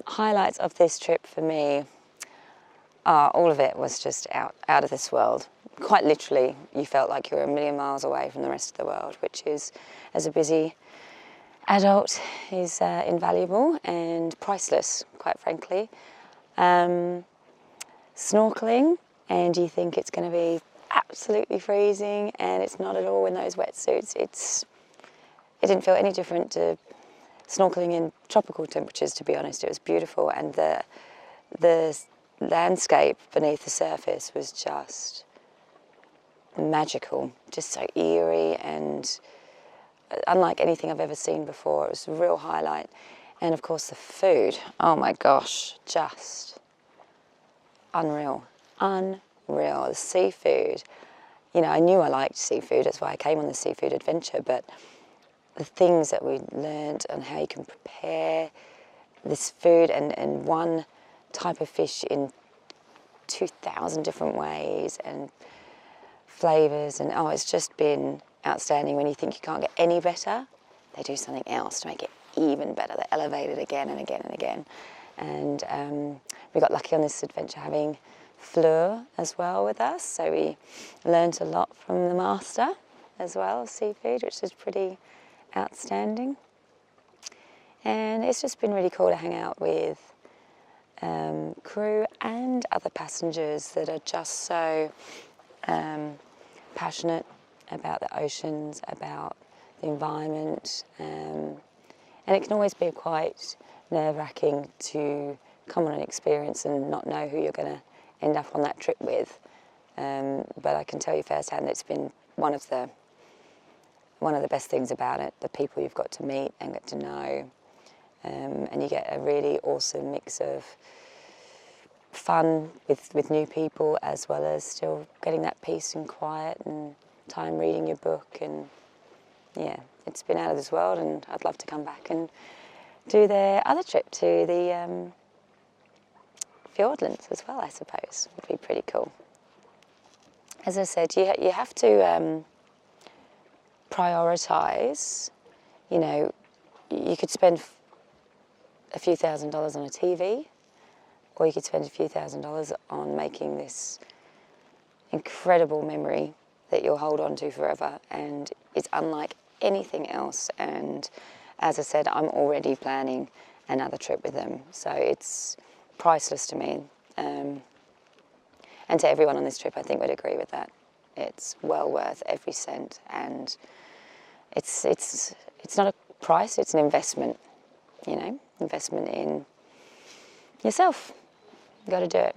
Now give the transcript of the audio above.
Highlights of this trip for me, all of it was just out of this world. Quite literally, you felt like you were a million miles away from the rest of the world, which is, as a busy adult, is invaluable and priceless, quite frankly. Snorkeling, and you think it's going to be absolutely freezing, and it's not at all in those wetsuits. It didn't feel any different to snorkeling in tropical temperatures, to be honest. It was beautiful, and the landscape beneath the surface was just magical, just so eerie and unlike anything I've ever seen before. It was a real highlight. And of course the food, oh my gosh, just unreal. The seafood, you know, I knew I liked seafood, that's why I came on the seafood adventure, but the things that we learned on how you can prepare this food and one type of fish in 2,000 different ways and flavours, and it's just been outstanding. When you think you can't get any better, they do something else to make it even better. They elevate it again and again and again. And we got lucky on this adventure having Fleur as well with us, so we learned a lot from the master as well of seafood, which is pretty outstanding. And it's just been really cool to hang out with crew and other passengers that are just so passionate about the oceans, about the environment, and it can always be quite nerve-wracking to come on an experience and not know who you're going to end up on that trip with. But I can tell you firsthand that it's been one of the best things about it, the people you've got to meet and get to know, and you get a really awesome mix of fun with new people, as well as still getting that peace and quiet and time reading your book. And yeah, it's been out of this world, and I'd love to come back and do the other trip to the Fiordlands as well, I suppose. Would be pretty cool. As I said, you have to prioritise. You know, you could spend a few $1,000s on a TV, or you could spend a few $1,000s on making this incredible memory that you'll hold on to forever, and it's unlike anything else. And as I said, I'm already planning another trip with them, so it's priceless to me. And to everyone on this trip, I think would agree with that. It's well worth every cent, and it's not a price, it's an investment, you know, investment in yourself. You've got to do it.